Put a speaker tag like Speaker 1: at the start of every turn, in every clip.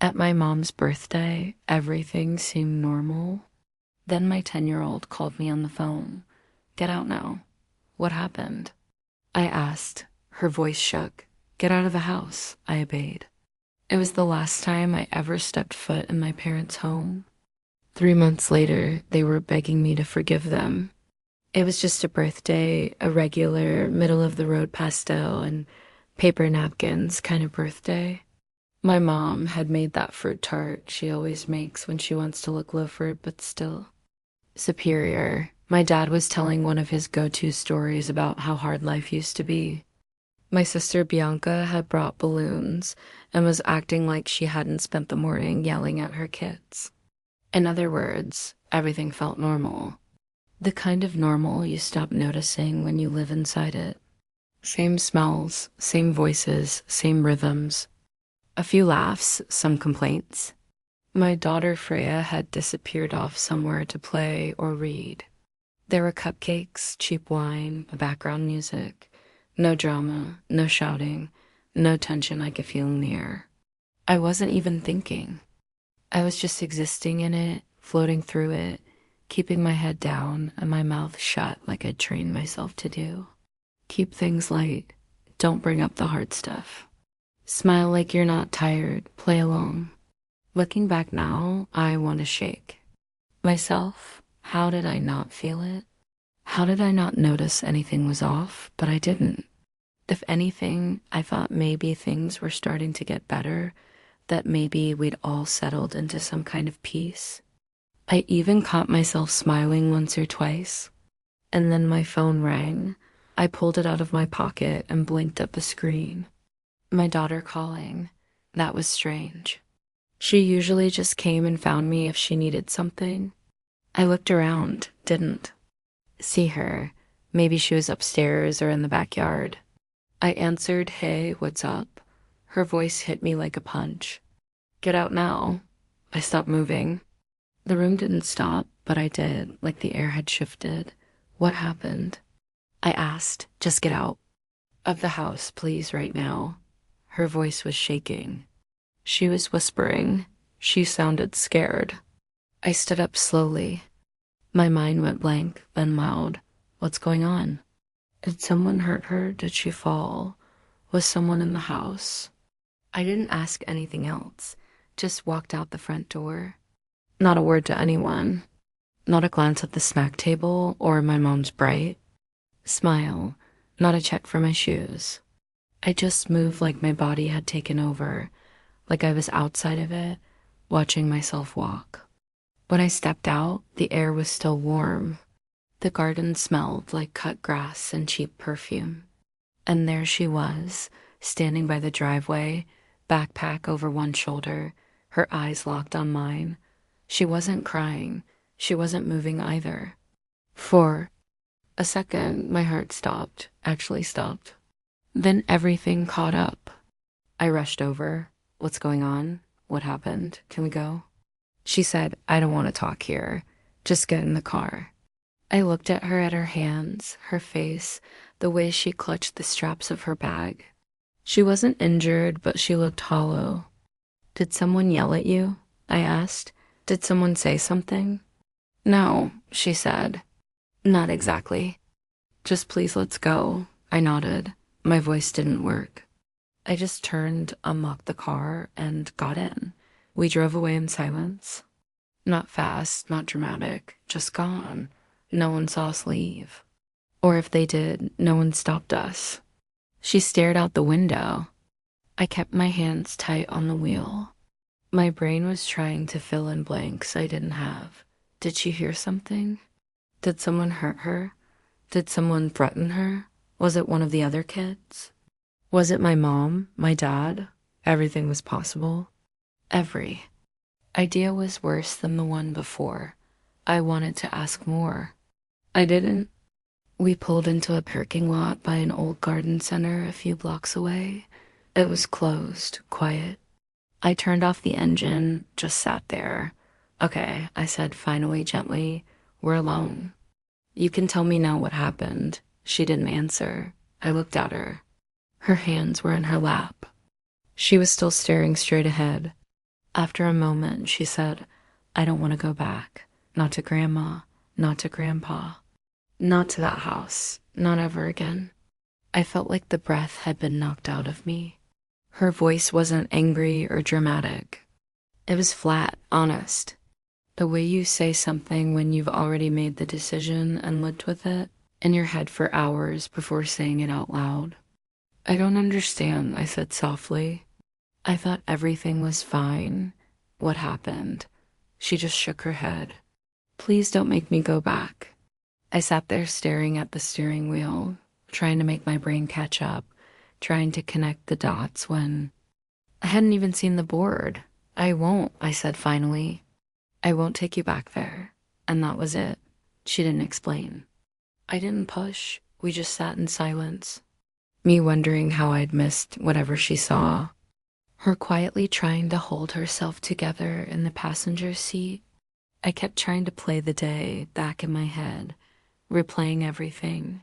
Speaker 1: At my mom's birthday, everything seemed normal. Then my 10-year-old called me on the phone. Get out now. What happened? I asked. Her voice shook. Get out of the house. I obeyed. It was the last time I ever stepped foot in my parents' home. 3 months later, they were begging me to forgive them. It was just a birthday, a regular, middle-of-the-road pastel and paper napkins kind of birthday. My mom had made that fruit tart she always makes when she wants to look low fruit, but still superior. My dad was telling one of his go-to stories about how hard life used to be. My sister Bianca had brought balloons and was acting like she hadn't spent the morning yelling at her kids. In other words, everything felt normal. The kind of normal you stop noticing when you live inside it. Same smells, same voices, same rhythms. A few laughs, some complaints. My daughter Freya had disappeared off somewhere to play or read. There were cupcakes, cheap wine, background music. No drama, no shouting, no tension I could feel in the air. I wasn't even thinking. I was just existing in it, floating through it, keeping my head down and my mouth shut like I'd trained myself to do. Keep things light. Don't bring up the hard stuff. Smile like you're not tired. Play along. Looking back now, I want to shake. Myself, how did I not feel it? How did I not notice anything was off, but I didn't? If anything, I thought maybe things were starting to get better, that maybe we'd all settled into some kind of peace. I even caught myself smiling once or twice. And then my phone rang. I pulled it out of my pocket and blinked at the screen. My daughter calling. That was strange. She usually just came and found me if she needed something. I looked around, didn't see her. Maybe she was upstairs or in the backyard. I answered, hey, what's up? Her voice hit me like a punch. Get out now. I stopped moving. The room didn't stop, but I did, like the air had shifted. What happened? I asked, just get out. Of the house, please, right now. Her voice was shaking. She was whispering. She sounded scared. I stood up slowly. My mind went blank, then loud. What's going on? Did someone hurt her? Did she fall? Was someone in the house? I didn't ask anything else, just walked out the front door. Not a word to anyone. Not a glance at the snack table or my mom's bright smile. Not a check for my shoes. I just moved like my body had taken over, like I was outside of it, watching myself walk. When I stepped out, the air was still warm. The garden smelled like cut grass and cheap perfume. And there she was, standing by the driveway, backpack over one shoulder, her eyes locked on mine. She wasn't crying. She wasn't moving either. For a second, my heart stopped, actually stopped. Then everything caught up. I rushed over. What's going on? What happened? Can we go? She said, I don't want to talk here. Just get in the car. I looked at her, at her hands, her face, the way she clutched the straps of her bag. She wasn't injured, but she looked hollow. Did someone yell at you? I asked. Did someone say something? No, she said. Not exactly. Just please let's go. I nodded. My voice didn't work. I just turned, unlocked the car, and got in. We drove away in silence. Not fast, not dramatic, just gone. No one saw us leave. Or if they did, no one stopped us. She stared out the window. I kept my hands tight on the wheel. My brain was trying to fill in blanks I didn't have. Did she hear something? Did someone hurt her? Did someone threaten her? Was it one of the other kids? Was it my mom, my dad? Everything was possible. Every idea was worse than the one before. I wanted to ask more. I didn't. We pulled into a parking lot by an old garden center a few blocks away. It was closed, quiet. I turned off the engine, just sat there. Okay, I said finally, gently, we're alone. You can tell me now what happened. She didn't answer. I looked at her. Her hands were in her lap. She was still staring straight ahead. After a moment, she said, I don't want to go back. Not to Grandma, not to Grandpa, not to that house, not ever again. I felt like the breath had been knocked out of me. Her voice wasn't angry or dramatic. It was flat, honest. The way you say something when you've already made the decision and lived with it in your head for hours before saying it out loud. I don't understand, I said softly. I thought everything was fine. What happened? She just shook her head. Please don't make me go back. I sat there staring at the steering wheel, trying to make my brain catch up, trying to connect the dots when I hadn't even seen the board. I won't, I said finally. I won't take you back there. And that was it. She didn't explain. I didn't push. We just sat in silence, me wondering how I'd missed whatever she saw. Her quietly trying to hold herself together in the passenger seat. I kept trying to play the day back in my head, replaying everything.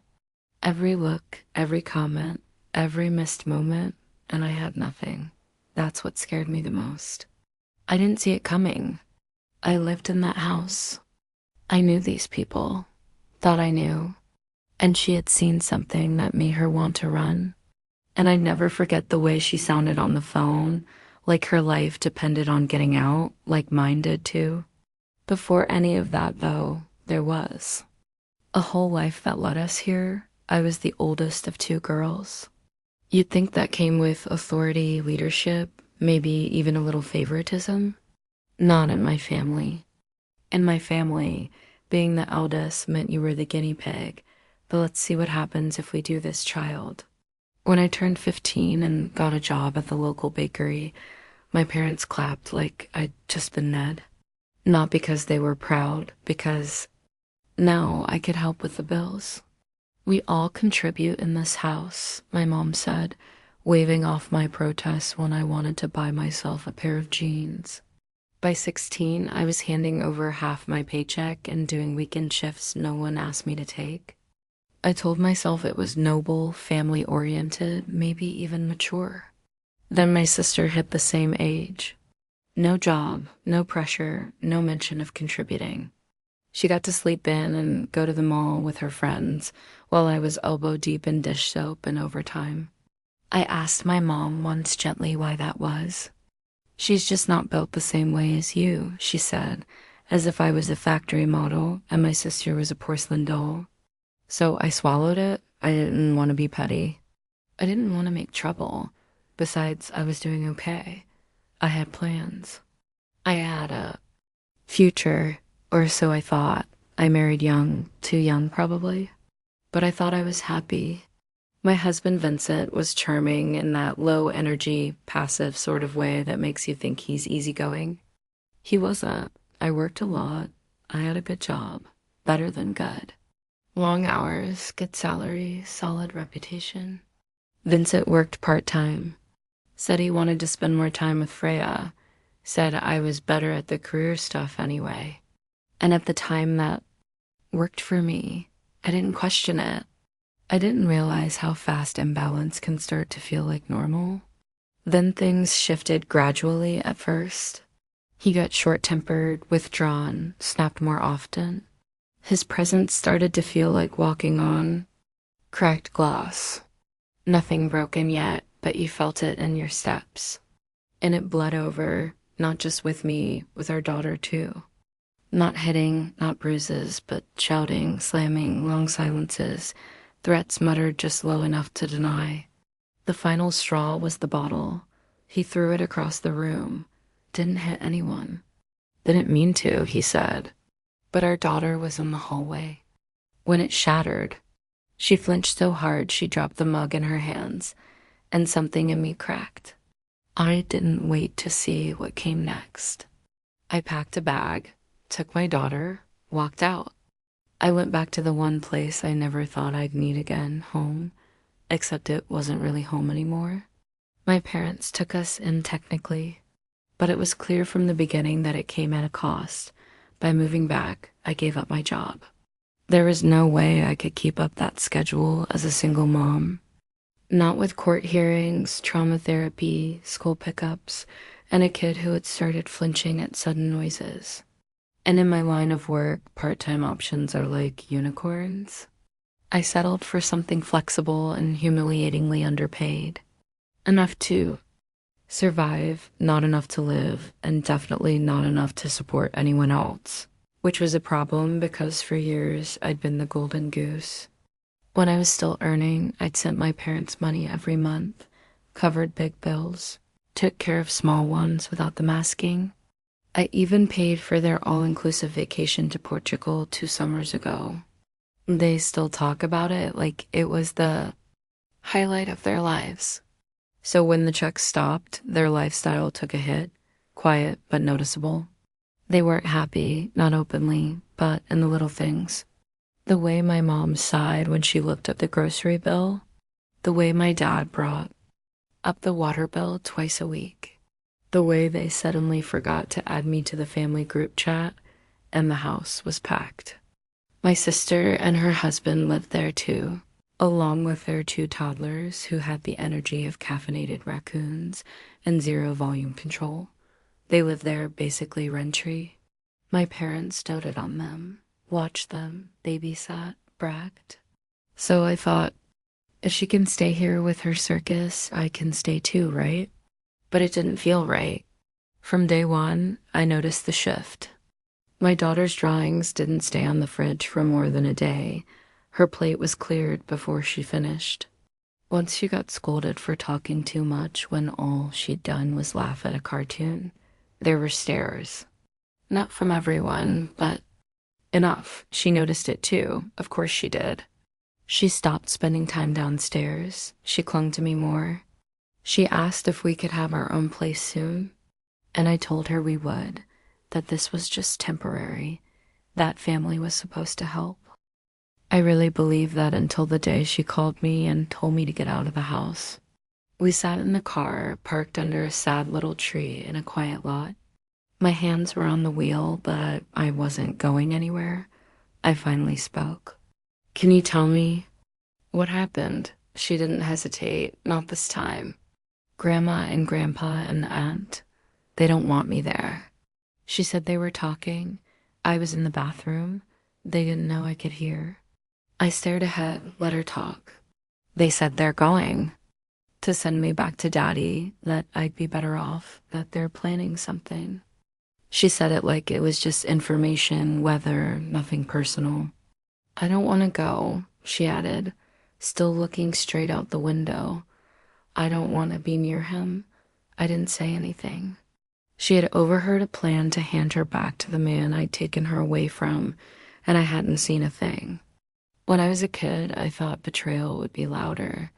Speaker 1: Every look, every comment, every missed moment, and I had nothing. That's what scared me the most. I didn't see it coming. I lived in that house. I knew these people, thought I knew, and she had seen something that made her want to run. And I'd never forget the way she sounded on the phone, like her life depended on getting out, like mine did too. Before any of that, though, there was a whole life that led us here. I was the oldest of two girls. You'd think that came with authority, leadership, maybe even a little favoritism. Not in my family. In my family, being the eldest meant you were the guinea pig, but let's see what happens if we do this child. When I turned 15 and got a job at the local bakery, my parents clapped like I'd just been Ned. Not because they were proud, because now I could help with the bills. We all contribute in this house, my mom said, waving off my protests when I wanted to buy myself a pair of jeans. By 16, I was handing over half my paycheck and doing weekend shifts no one asked me to take. I told myself it was noble, family-oriented, maybe even mature. Then my sister hit the same age. No job, no pressure, no mention of contributing. She got to sleep in and go to the mall with her friends while I was elbow deep in dish soap and overtime. I asked my mom once gently why that was. She's just not built the same way as you, she said, as if I was a factory model and my sister was a porcelain doll. So I swallowed it. I didn't want to be petty. I didn't want to make trouble. Besides, I was doing okay. I had plans. I had a future, or so I thought. I married young, too young probably. But I thought I was happy. My husband Vincent was charming in that low-energy, passive sort of way that makes you think he's easygoing. He wasn't. I worked a lot. I had a good job. Better than good. Long hours, good salary, solid reputation. Vincent worked part-time. Said he wanted to spend more time with Freya. Said I was better at the career stuff anyway. And at the time that worked for me, I didn't question it. I didn't realize how fast imbalance can start to feel like normal. Then things shifted gradually at first. He got short-tempered, withdrawn, snapped more often. His presence started to feel like walking on cracked glass. Nothing broken yet, but you felt it in your steps. And it bled over, not just with me, with our daughter too. Not hitting, not bruises, but shouting, slamming, long silences, threats muttered just low enough to deny. The final straw was the bottle. He threw it across the room. Didn't hit anyone. Didn't mean to, he said. But our daughter was in the hallway. When it shattered, she flinched so hard she dropped the mug in her hands, and something in me cracked. I didn't wait to see what came next. I packed a bag, took my daughter, walked out. I went back to the one place I never thought I'd meet again, home, except it wasn't really home anymore. My parents took us in technically, but it was clear from the beginning that it came at a cost. By moving back, I gave up my job. There was no way I could keep up that schedule as a single mom. Not with court hearings, trauma therapy, school pickups, and a kid who had started flinching at sudden noises. And in my line of work, part-time options are like unicorns. I settled for something flexible and humiliatingly underpaid. Enough to survive, not enough to live, and definitely not enough to support anyone else, which was a problem because for years I'd been the golden goose. When I was still earning, I'd sent my parents money every month, covered big bills, took care of small ones without them asking. I even paid for their all-inclusive vacation to Portugal 2 summers ago. They still talk about it like it was the highlight of their lives. So when the checks stopped, their lifestyle took a hit, quiet but noticeable. They weren't happy, not openly, but in the little things. The way my mom sighed when she looked at the grocery bill, the way my dad brought up the water bill twice a week, the way they suddenly forgot to add me to the family group chat, and the house was packed. My sister and her husband lived there too, along with their 2 toddlers who had the energy of caffeinated raccoons and zero volume control. They lived there basically rent-free. My parents doted on them, watched them, babysat, bragged. So I thought, if she can stay here with her circus, I can stay too, right? But it didn't feel right. From day one, I noticed the shift. My daughter's drawings didn't stay on the fridge for more than a day. Her plate was cleared before she finished. Once she got scolded for talking too much when all she'd done was laugh at a cartoon. There were stares. Not from everyone, but enough. She noticed it too. Of course she did. She stopped spending time downstairs. She clung to me more. She asked if we could have our own place soon, and I told her we would, that this was just temporary, that family was supposed to help. I really believed that until the day she called me and told me to get out of the house. We sat in the car, parked under a sad little tree in a quiet lot. My hands were on the wheel, but I wasn't going anywhere. I finally spoke. "Can you tell me what happened?" She didn't hesitate, not this time. "Grandma and Grandpa and the aunt, they don't want me there." She said they were talking. I was in the bathroom. They didn't know I could hear. I stared ahead, let her talk. "They said they're going to send me back to Daddy, that I'd be better off, that they're planning something." She said it like it was just information, weather, nothing personal. "I don't want to go," she added, still looking straight out the window. "I don't want to be near him." I didn't say anything. She had overheard a plan to hand her back to the man I'd taken her away from, and I hadn't seen a thing. When I was a kid, I thought betrayal would be louder,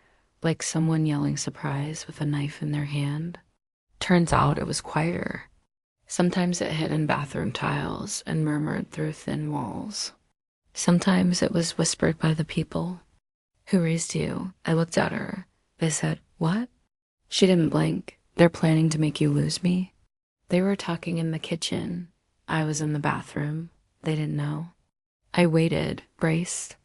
Speaker 1: like someone yelling surprise with a knife in their hand. Turns out it was quieter. Sometimes it hit in bathroom tiles and murmured through thin walls. Sometimes it was whispered by the people. "Who raised you?" I looked at her. They said, "What?" She didn't blink. "They're planning to make you lose me." They were talking in the kitchen. I was in the bathroom. They didn't know. I waited, braced.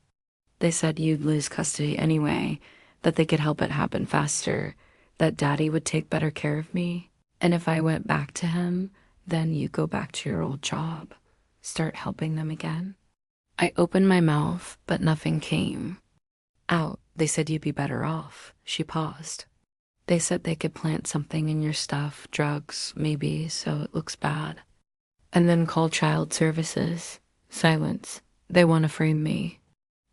Speaker 1: They said you'd lose custody anyway, that they could help it happen faster, that Daddy would take better care of me, and if I went back to him, then you go back to your old job, start helping them again. I opened my mouth, but nothing came out. They said you'd be better off. She paused. They said they could plant something in your stuff, drugs, maybe, so it looks bad. And then call child services. Silence. They want to frame me.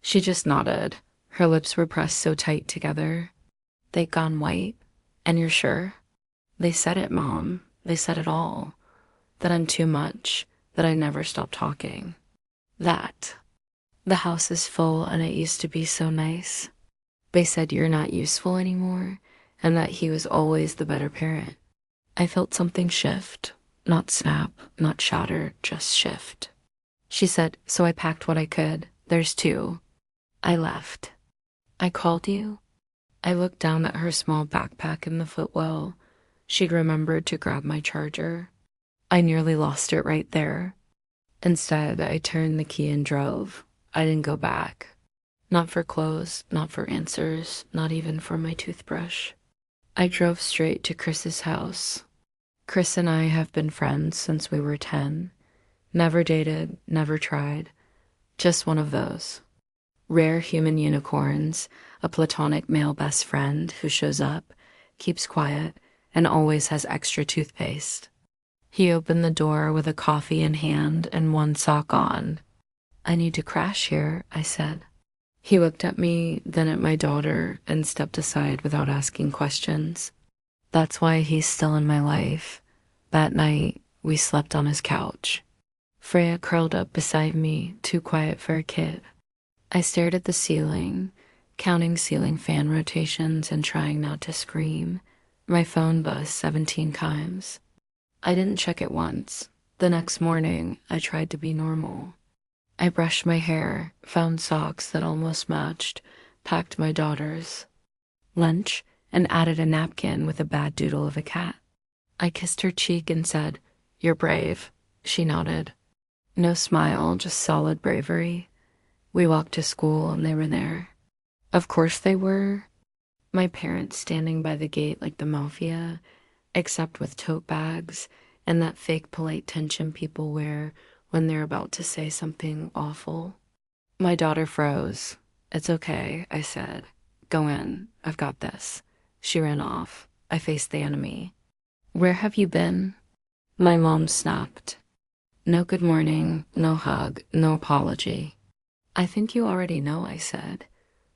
Speaker 1: She just nodded. Her lips were pressed so tight together. They'd gone white. "And you're sure?" "They said it, Mom. They said it all. That I'm too much, that I never stop talking. That the house is full and it used to be so nice. They said you're not useful anymore, and that he was always the better parent." I felt something shift. Not snap, not shatter, just shift. She said, "So I packed what I could. There's 2. I left." "I called you?" I looked down at her small backpack in the footwell. She'd remembered to grab my charger. I nearly lost it right there. Instead, I turned the key and drove. I didn't go back. Not for clothes, not for answers, not even for my toothbrush. I drove straight to Chris's house. Chris and I have been friends since we were 10. Never dated, never tried. Just one of those. Rare human unicorns, a platonic male best friend who shows up, keeps quiet, and always has extra toothpaste. He opened the door with a coffee in hand and one sock on. "I need to crash here," I said. He looked at me, then at my daughter, and stepped aside without asking questions. That's why he's still in my life. That night, we slept on his couch. Freya curled up beside me, too quiet for a kid. I stared at the ceiling, counting ceiling fan rotations and trying not to scream. My phone buzzed 17 times. I didn't check it once. The next morning, I tried to be normal. I brushed my hair, found socks that almost matched, packed my daughter's lunch, and added a napkin with a bad doodle of a cat. I kissed her cheek and said, "You're brave." She nodded. No smile, just solid bravery. We walked to school and they were there. Of course they were. My parents standing by the gate like the mafia, except with tote bags and that fake polite tension people wear when they're about to say something awful. My daughter froze. "It's okay," I said. "Go in. I've got this." She ran off. I faced the enemy. "Where have you been?" My mom snapped. No good morning, no hug, no apology. "I think you already know," I said.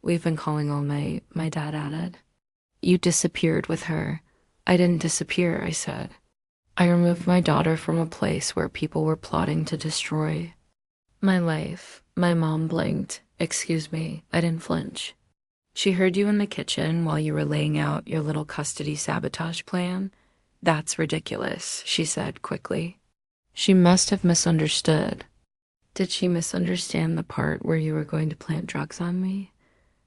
Speaker 1: "We've been calling all night," my dad added. "You disappeared with her." "I didn't disappear," I said. "I removed my daughter from a place where people were plotting to destroy my life." My mom blinked. "Excuse me." I didn't flinch. "She heard you in the kitchen while you were laying out your little custody sabotage plan." "That's ridiculous," she said quickly. She must have misunderstood. Did she misunderstand the part where you were going to plant drugs on me?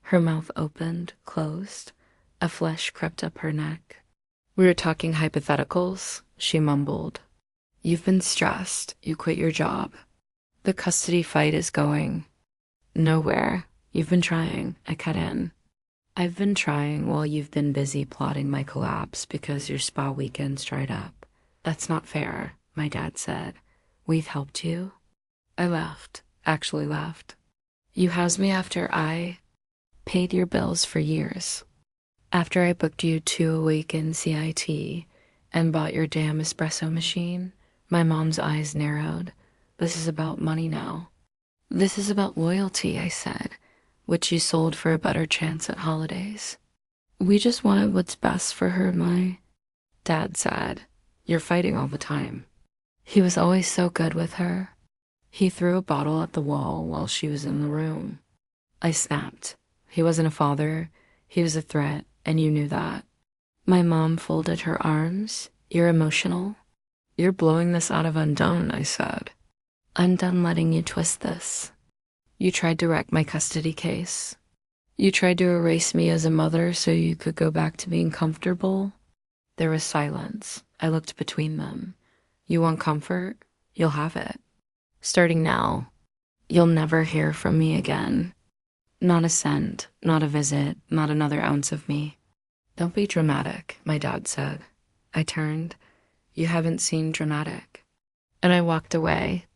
Speaker 1: Her mouth opened, closed. A flush crept up her neck. "We were talking hypotheticals," she mumbled. "You've been stressed. You quit your job. The custody fight is going nowhere. You've been trying." I cut in. "I've been trying while you've been busy plotting my collapse because your spa weekends dried up." "That's not fair," my dad said. "We've helped you." I laughed, actually laughed. "You housed me after I paid your bills for years. After I booked you 2 a week in CIT and bought your damn espresso machine." My mom's eyes narrowed. "This is about money now." "This is about loyalty," I said, "which you sold for a better chance at holidays." "We just wanted what's best for her," my dad said. "You're fighting all the time." He was always so good with her. He threw a bottle at the wall while she was in the room. I snapped. He wasn't a father. He was a threat, and you knew that. My mom folded her arms. "You're emotional?" "You're blowing this out of undone," I said. "I'm done letting you twist this. You tried to wreck my custody case. You tried to erase me as a mother so you could go back to being comfortable." There was silence. I looked between them. "You want comfort? You'll have it. Starting now, you'll never hear from me again. Not a cent, not a visit, not another ounce of me." "Don't be dramatic," my dad said. I turned. "You haven't seen dramatic." And I walked away.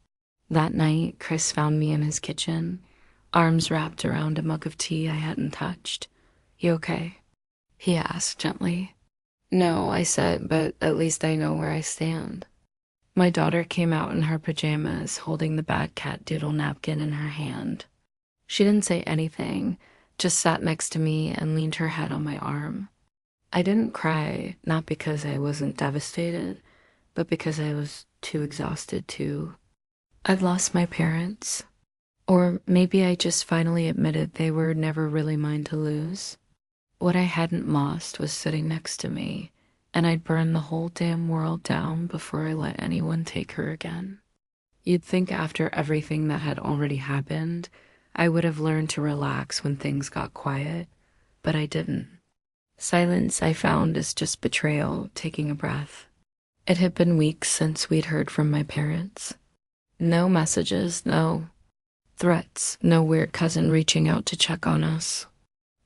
Speaker 1: That night, Chris found me in his kitchen, arms wrapped around a mug of tea I hadn't touched. "You okay?" he asked gently. "No," I said, "but at least I know where I stand." My daughter came out in her pajamas, holding the bad cat doodle napkin in her hand. She didn't say anything, just sat next to me and leaned her head on my arm. I didn't cry, not because I wasn't devastated, but because I was too exhausted to. I'd lost my parents. Or maybe I just finally admitted they were never really mine to lose. What I hadn't lost was sitting next to me, and I'd burn the whole damn world down before I let anyone take her again. You'd think after everything that had already happened, I would have learned to relax when things got quiet, but I didn't. Silence, I found, is just betrayal, taking a breath. It had been weeks since we'd heard from my parents. No messages, no threats, no weird cousin reaching out to check on us.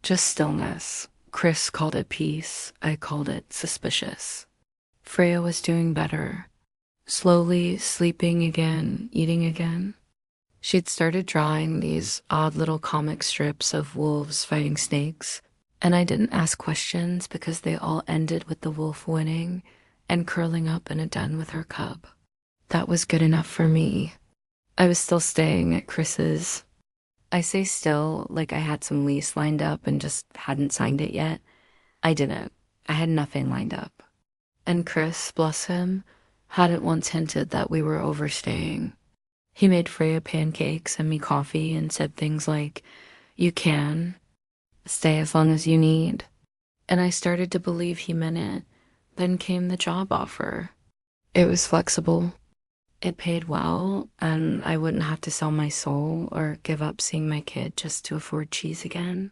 Speaker 1: Just stillness. Chris called it peace. I called it suspicious. Freya was doing better, slowly sleeping again, eating again. She'd started drawing these odd little comic strips of wolves fighting snakes, and I didn't ask questions because they all ended with the wolf winning and curling up in a den with her cub. That was good enough for me. I was still staying at Chris's. I say still like I had some lease lined up and just hadn't signed it yet. I didn't. I had nothing lined up. And Chris, bless him, hadn't once hinted that we were overstaying. He made Freya pancakes and me coffee and said things like, "You can stay as long as you need." And I started to believe he meant it. Then came the job offer. It was flexible. It paid well, and I wouldn't have to sell my soul or give up seeing my kid just to afford cheese again.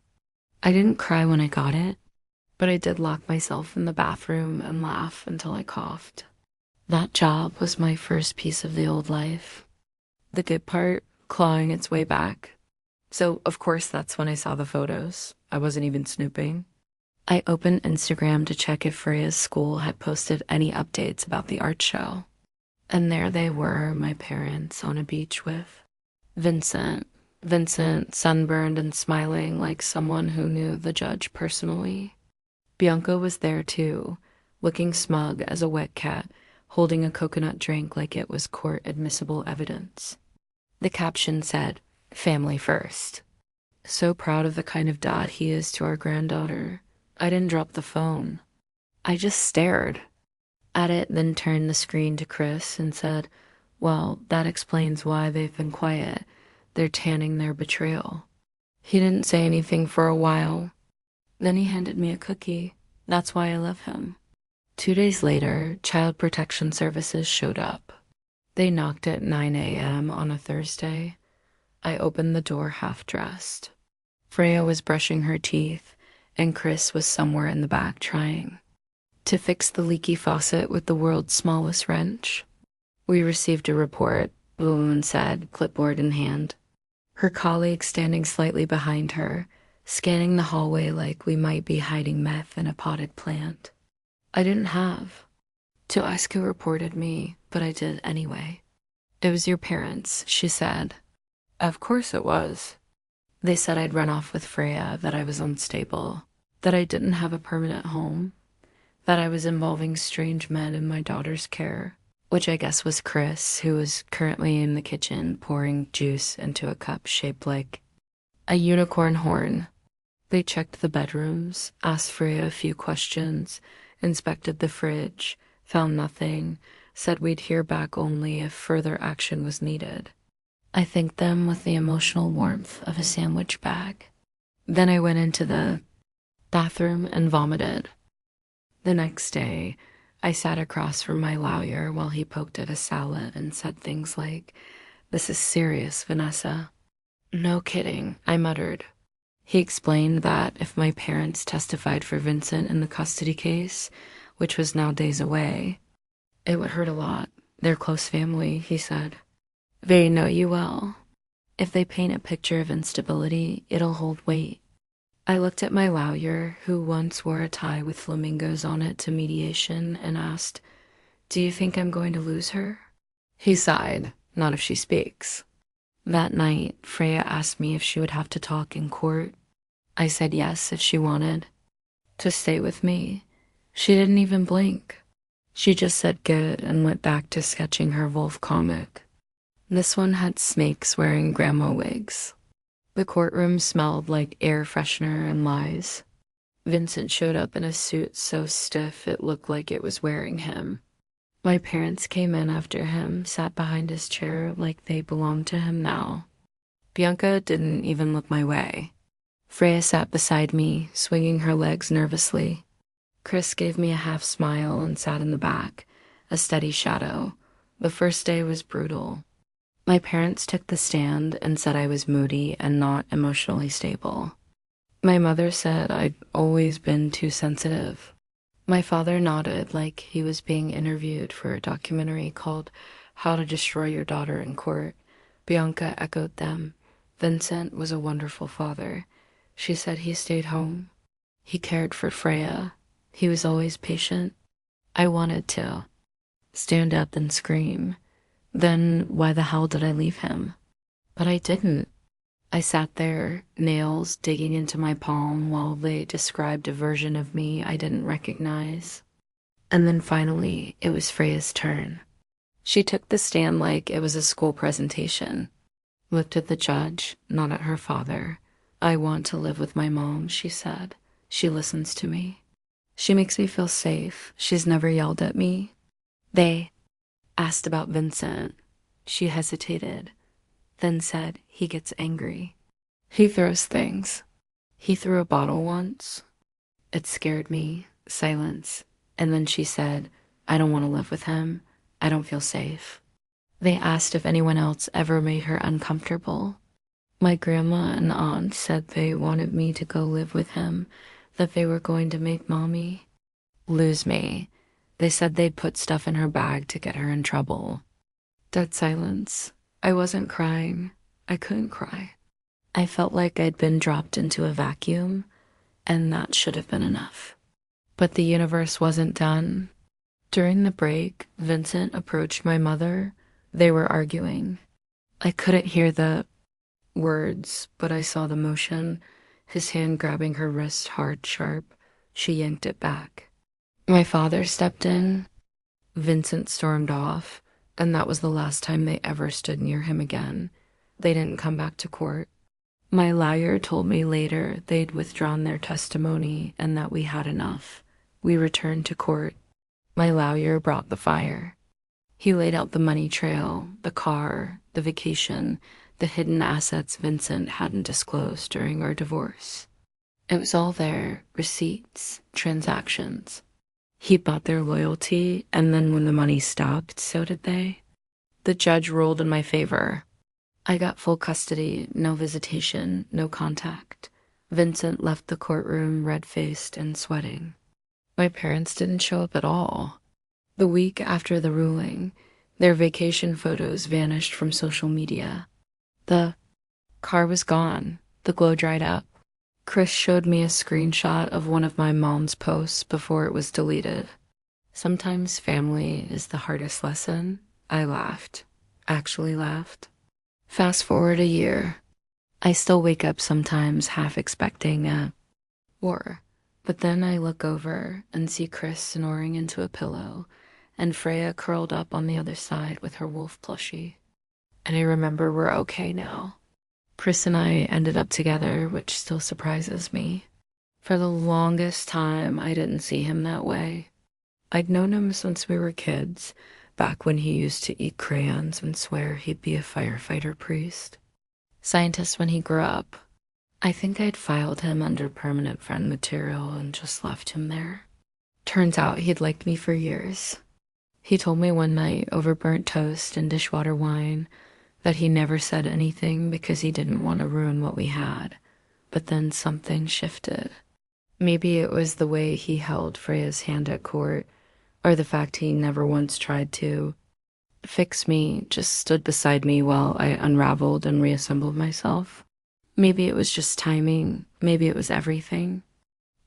Speaker 1: I didn't cry when I got it, but I did lock myself in the bathroom and laugh until I coughed. That job was my first piece of the old life. The good part, clawing its way back. So, of course, that's when I saw the photos. I wasn't even snooping. I opened Instagram to check if Freya's school had posted any updates about the art show. And there they were, my parents, on a beach with Vincent. Vincent, sunburned and smiling like someone who knew the judge personally. Bianca was there too, looking smug as a wet cat, holding a coconut drink like it was court admissible evidence. The caption said, "Family first." So proud of the kind of dad he is to our granddaughter. I didn't drop the phone. I just stared at it, then turned the screen to Chris and said, "Well, that explains why they've been quiet. They're tanning their betrayal." He didn't say anything for a while. Then he handed me a cookie. That's why I love him. 2 days later, Child Protection Services showed up. They knocked at 9 a.m. on a Thursday. I opened the door half-dressed. Freya was brushing her teeth, and Chris was somewhere in the back trying to fix the leaky faucet with the world's smallest wrench. We received a report, the woman said, clipboard in hand. Her colleague standing slightly behind her, scanning the hallway like we might be hiding meth in a potted plant. I didn't have to ask who reported me, but I did anyway. "It was your parents," she said. Of course it was. They said I'd run off with Freya, that I was unstable, that I didn't have a permanent home, that I was involving strange men in my daughter's care, which I guess was Chris, who was currently in the kitchen pouring juice into a cup shaped like a unicorn horn. They checked the bedrooms, asked Freya a few questions, inspected the fridge, found nothing, said we'd hear back only if further action was needed. I thanked them with the emotional warmth of a sandwich bag. Then I went into the bathroom and vomited. The next day, I sat across from my lawyer while he poked at a salad and said things like, "This is serious, Vanessa." "No kidding," I muttered. He explained that if my parents testified for Vincent in the custody case, which was now days away, it would hurt a lot. They're close family, he said. They know you well. If they paint a picture of instability, it'll hold weight. I looked at my lawyer, who once wore a tie with flamingos on it to mediation, and asked, "Do you think I'm going to lose her?" He sighed, "Not if she speaks." That night, Freya asked me if she would have to talk in court. I said yes if she wanted to stay with me. She didn't even blink. She just said good and went back to sketching her wolf comic. This one had snakes wearing grandma wigs. The courtroom smelled like air freshener and lies. Vincent showed up in a suit so stiff it looked like it was wearing him. My parents came in after him, sat behind his chair like they belonged to him now. Bianca didn't even look my way. Freya sat beside me, swinging her legs nervously. Chris gave me a half smile and sat in the back, a steady shadow. The first day was brutal. My parents took the stand and said I was moody and not emotionally stable. My mother said I'd always been too sensitive. My father nodded like he was being interviewed for a documentary called How to Destroy Your Daughter in Court. Bianca echoed them. Vincent was a wonderful father. She said he stayed home. He cared for Freya. He was always patient. I wanted to stand up and scream. Then why the hell did I leave him? But I didn't. I sat there, nails digging into my palm while they described a version of me I didn't recognize. And then finally, it was Freya's turn. She took the stand like it was a school presentation. Looked at the judge, not at her father. I want to live with my mom, she said. She listens to me. She makes me feel safe. She's never yelled at me. They asked about Vincent. She hesitated, then said he gets angry. He throws things. He threw a bottle once. It scared me. Silence. And then she said, I don't want to live with him. I don't feel safe. They asked if anyone else ever made her uncomfortable. My grandma and aunt said they wanted me to go live with him, that they were going to make mommy lose me. They said they'd put stuff in her bag to get her in trouble. Dead silence. I wasn't crying. I couldn't cry. I felt like I'd been dropped into a vacuum, and that should have been enough. But the universe wasn't done. During the break, Vincent approached my mother. They were arguing. I couldn't hear the words, but I saw the motion, his hand grabbing her wrist hard, sharp. She yanked it back. My father stepped in. Vincent stormed off, and that was the last time they ever stood near him again. They didn't come back to court. My lawyer told me later they'd withdrawn their testimony and that we had enough. We returned to court. My lawyer brought the fire. He laid out the money trail, the car, the vacation, the hidden assets Vincent hadn't disclosed during our divorce. It was all there, receipts, transactions. He bought their loyalty, and then when the money stopped, so did they. The judge ruled in my favor. I got full custody, no visitation, no contact. Vincent left the courtroom red-faced and sweating. My parents didn't show up at all. The week after the ruling, their vacation photos vanished from social media. The car was gone. The glow dried up. Chris showed me a screenshot of one of my mom's posts before it was deleted. Sometimes family is the hardest lesson. I laughed. Actually laughed. Fast forward a year. I still wake up sometimes half expecting a war. But then I look over and see Chris snoring into a pillow and Freya curled up on the other side with her wolf plushie. And I remember we're okay now. Chris and I ended up together, which still surprises me. For the longest time, I didn't see him that way. I'd known him since we were kids, back when he used to eat crayons and swear he'd be a firefighter priest. Scientist when he grew up. I think I'd filed him under permanent friend material and just left him there. Turns out he'd liked me for years. He told me one night over burnt toast and dishwater wine that he never said anything because he didn't want to ruin what we had. But then something shifted. Maybe it was the way he held Freya's hand at court, or the fact he never once tried to fix me, just stood beside me while I unraveled and reassembled myself. Maybe it was just timing, maybe it was everything.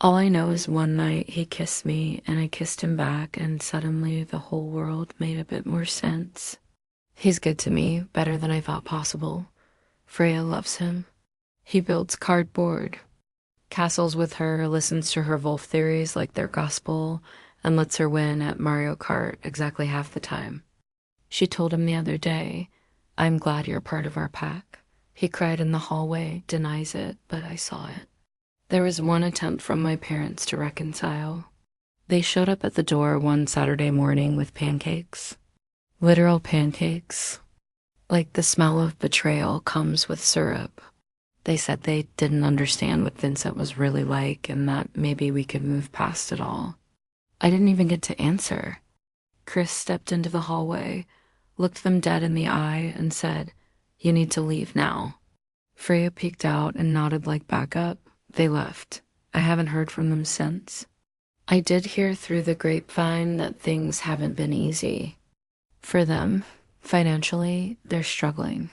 Speaker 1: All I know is one night he kissed me and I kissed him back, and suddenly the whole world made a bit more sense. He's good to me, better than I thought possible. Freya loves him. He builds cardboard, castles with her, listens to her wolf theories like they're gospel, and lets her win at Mario Kart exactly half the time. She told him the other day, "I'm glad you're part of our pack." He cried in the hallway, denies it, but I saw it. There was one attempt from my parents to reconcile. They showed up at the door one Saturday morning with pancakes. Literal pancakes. Like the smell of betrayal comes with syrup. They said they didn't understand what Vincent was really like and that maybe we could move past it all. I didn't even get to answer. Chris stepped into the hallway, looked them dead in the eye, and said, "You need to leave now." Freya peeked out and nodded like backup. They left. I haven't heard from them since. I did hear through the grapevine that things haven't been easy. For them, financially, they're struggling.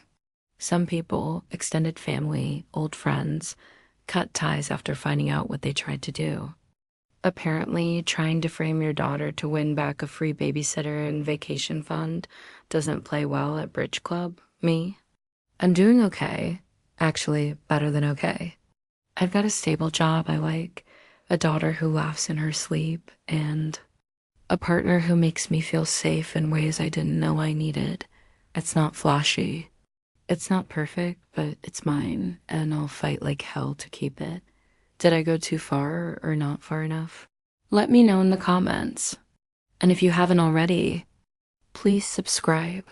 Speaker 1: Some people, extended family, old friends, cut ties after finding out what they tried to do. Apparently, trying to frame your daughter to win back a free babysitter and vacation fund doesn't play well at Bridge Club. Me? I'm doing okay. Actually, better than okay. I've got a stable job I like, a daughter who laughs in her sleep, and a partner who makes me feel safe in ways I didn't know I needed. It's not flashy. It's not perfect, but it's mine, and I'll fight like hell to keep it. Did I go too far or not far enough? Let me know in the comments. And if you haven't already, please subscribe.